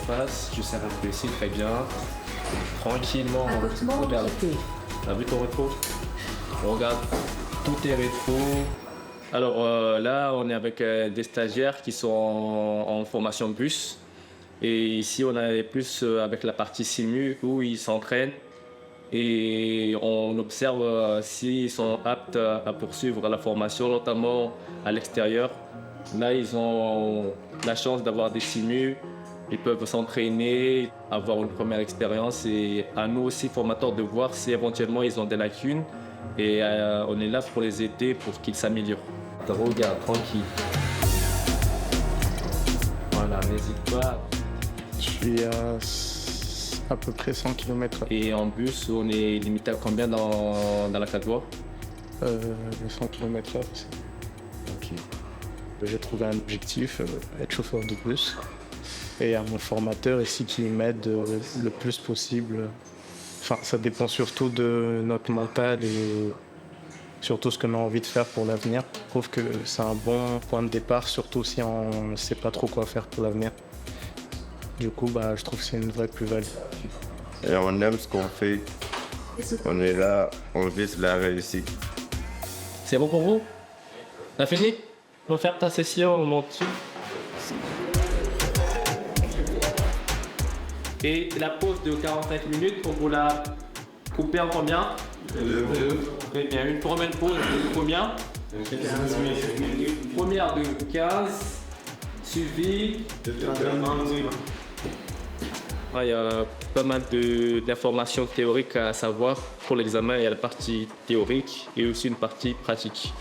face, juste un peu ici, très bien. Tranquillement, Regarde. regarde. T'as vu ton rétro? On regarde tous tes rétros. Alors là, on est avec des stagiaires qui sont en formation bus. Et ici, on est plus avec la partie simu où ils s'entraînent. Et on observe s'ils sont aptes à poursuivre la formation, notamment à l'extérieur. Là, ils ont la chance d'avoir des simus, ils peuvent s'entraîner, avoir une première expérience et à nous aussi, formateurs, de voir si éventuellement ils ont des lacunes et on est là pour les aider pour qu'ils s'améliorent. Regarde, tranquille. Voilà, n'hésite pas. Je suis à peu près 100 km. Et en bus, on est limité à combien dans la 4 voies? 100 km/h. Ok. J'ai trouvé un objectif, être chauffeur de bus. Et à mon formateur ici qui m'aide le plus possible. Enfin, ça dépend surtout de notre mental et surtout ce qu'on a envie de faire pour l'avenir. Je trouve que c'est un bon point de départ, surtout si on ne sait pas trop quoi faire pour l'avenir. Du coup, je trouve que c'est une vraie plus-value. Et on aime ce qu'on fait. On est là, on vise la réussite. C'est bon pour vous? T'as fini? On va faire ta session, on monte dessus. Et la pause de 45 minutes, on vous la couper en combien? Très bien, une première pause de combien? 15 minutes. Première de 15, suivi de 20. Il y a pas mal d'informations théoriques à savoir pour l'examen. Il y a la partie théorique et aussi une partie pratique.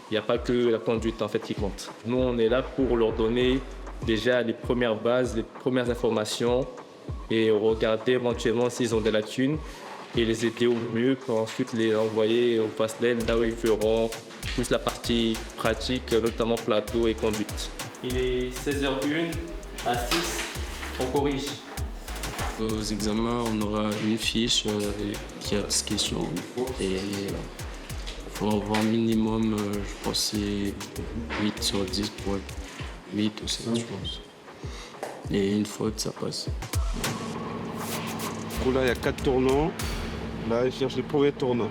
Il n'y a pas que la conduite en fait qui compte. Nous, on est là pour leur donner déjà les premières bases, les premières informations et regarder éventuellement s'ils ont des lacunes et les aider au mieux pour ensuite les envoyer au Fastlane là où ils feront plus la partie pratique, notamment plateau et conduite. Il est 16h01 à 6, on corrige. Aux examens, on aura une fiche qui a 10 questions et il faut avoir minimum, je pense, c'est 8 sur 10 pour 8 ou 7, je pense. Et une faute, ça passe. Là, il y a 4 tournants. Là, il cherche le premier tournant.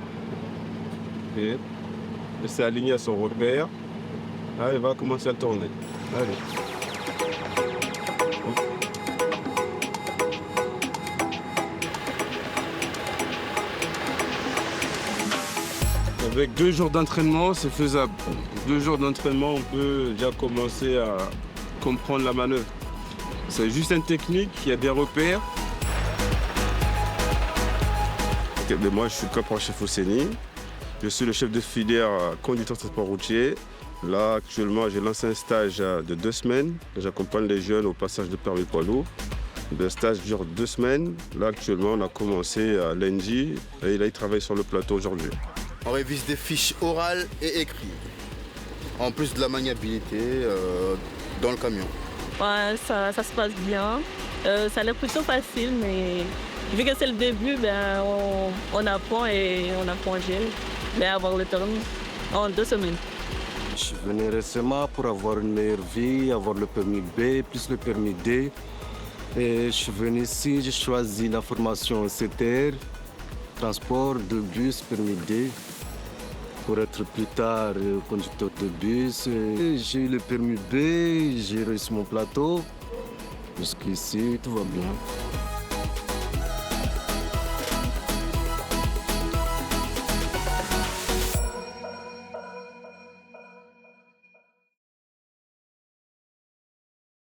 Et il s'est aligné à son repère. Là, il va commencer à tourner. Allez. Avec 2 jours d'entraînement, c'est faisable. 2 jours d'entraînement, on peut déjà commencer à comprendre la manœuvre. C'est juste une technique, il y a des repères. Moi, je suis copain chef Osseni. Je suis le chef de filière conducteur de transport routier. Là, actuellement, j'ai lancé un stage de 2 semaines. J'accompagne les jeunes au passage de permis poids lourd. Le stage dure 2 semaines. Là, actuellement, on a commencé à lundi et là, il travaille sur le plateau aujourd'hui. On révise des fiches orales et écrites, en plus de la maniabilité dans le camion. Ouais, ça se passe bien. Ça a l'air plutôt facile, mais vu que c'est le début, on apprend et on apprend à avoir le permis en 2 semaines. Je suis venu récemment pour avoir une meilleure vie, avoir le permis B plus le permis D. Et je suis venu ici, j'ai choisi la formation CTR, transport de bus, permis D, pour être plus tard conducteur de bus. J'ai eu le permis B, j'ai réussi mon plateau. Jusqu'ici, tout va bien.